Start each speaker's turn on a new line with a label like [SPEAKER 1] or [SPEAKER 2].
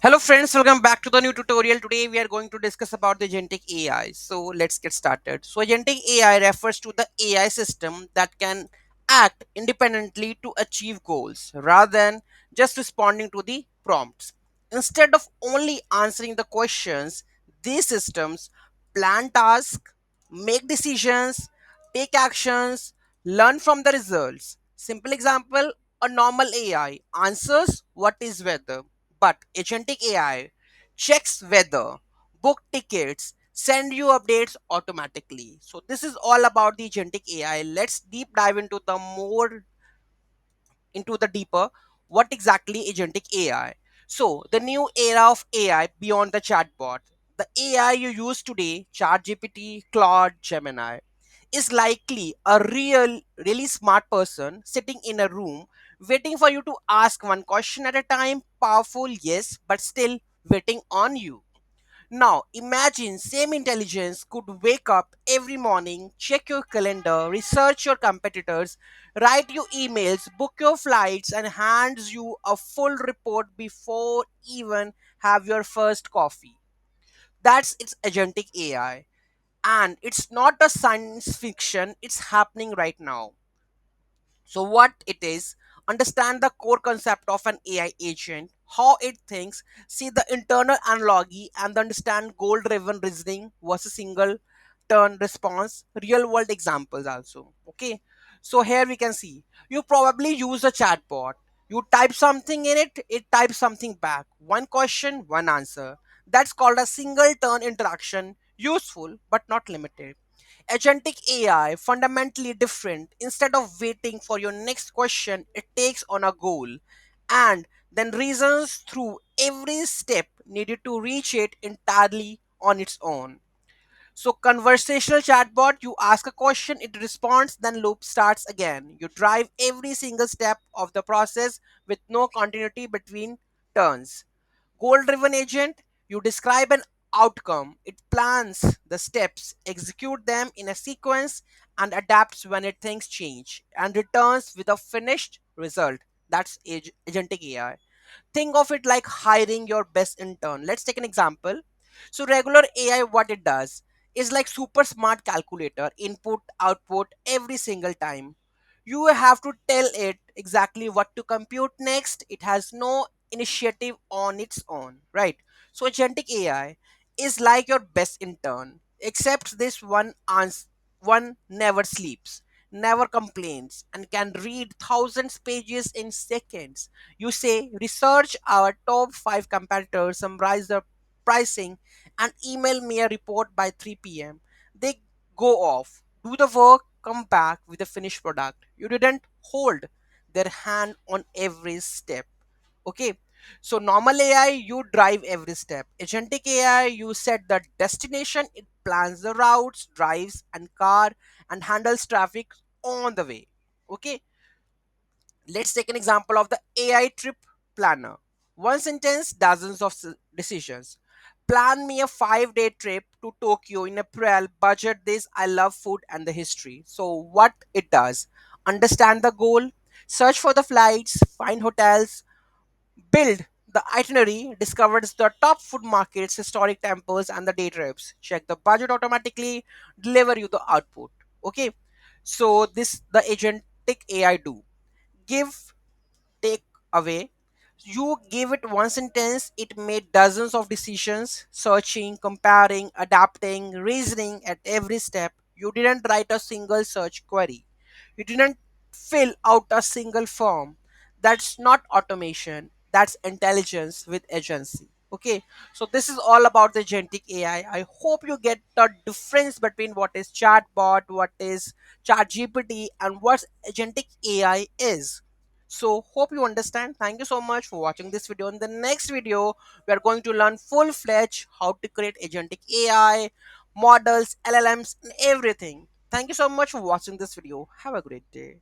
[SPEAKER 1] Hello friends, welcome back to the new tutorial. Today we are going to discuss about the agentic AI. So let's get started. So agentic AI refers to the AI system that can act independently to achieve goals rather than just responding to the prompts. Instead of only answering the questions, these systems plan tasks, make decisions, take actions, learn from the results. Simple example, a normal AI answers what is weather, but agentic AI checks weather, book tickets, send you updates automatically. So this is all about the agentic AI. Let's deep dive into the deeper what exactly agentic AI. So the new era of AI beyond the chatbot. The AI you use today, ChatGPT, Claude, Gemini, is likely a really smart person sitting in a room waiting for you to ask one question at a time. Powerful, yes, but still waiting on you. Now, imagine same intelligence could wake up every morning, check your calendar, research your competitors, write you emails, book your flights, and hands you a full report before even have your first coffee. That's its agentic AI. And it's not a science fiction, it's happening right now. So, what it is, understand the core concept of an AI agent, how it thinks, see the internal analogy, and understand goal driven reasoning versus single turn response, real world examples also. Okay, so here we can see you probably use a chatbot. You type something in it, it types something back. One question, one answer. That's called a single turn interaction, useful but not limited. Agentic AI fundamentally different. Instead of waiting for your next question, it takes on a goal and then reasons through every step needed to reach it entirely on its own. So conversational chatbot, you ask a question, it responds, then loop starts again. You drive every single step of the process with no continuity between turns. Goal driven agent, you describe an outcome, it plans the steps, execute them in a sequence, and adapts when it things change, and returns with a finished result. That's agentic AI. Think of it like hiring your best intern. Let's take an example. So regular AI, what it does is like super smart calculator, input output every single time. You have to tell it exactly what to compute next. It has no initiative on its own, right? So agentic AI is like your best intern, except this one never sleeps, never complains, and can read thousands pages in seconds. You say, research our top 5 competitors, summarize the pricing, and email me a report by 3 p.m. They go off, do the work, come back with a finished product. You didn't hold their hand on every step. Okay. So normal AI, you drive every step. Agentic AI, you set the destination, it plans the routes, drives and car, and handles traffic on the way. Okay. Let's take an example of the AI trip planner. One sentence, dozens of decisions. Plan me a 5-day trip to Tokyo in April. Budget this. I love food and the history. So, what it does, understand the goal, search for the flights, find hotels, build the itinerary, discovers the top food markets, historic temples, and the day trips. Check the budget automatically, deliver you the output. Okay, so this the agentic AI do. Give, take away. You give it one sentence, it made dozens of decisions, searching, comparing, adapting, reasoning at every step. You didn't write a single search query. You didn't fill out a single form. That's not automation, that's intelligence with agency. Okay, so this is all about the agentic AI. I hope you get the difference between what is chatbot, what is chat GPT, and what agentic AI is. So hope you understand. Thank you so much for watching this video. In the next video, we are going to learn full-fledged how to create agentic AI, models, LLMs, and everything. Thank you so much for watching this video. Have a great day.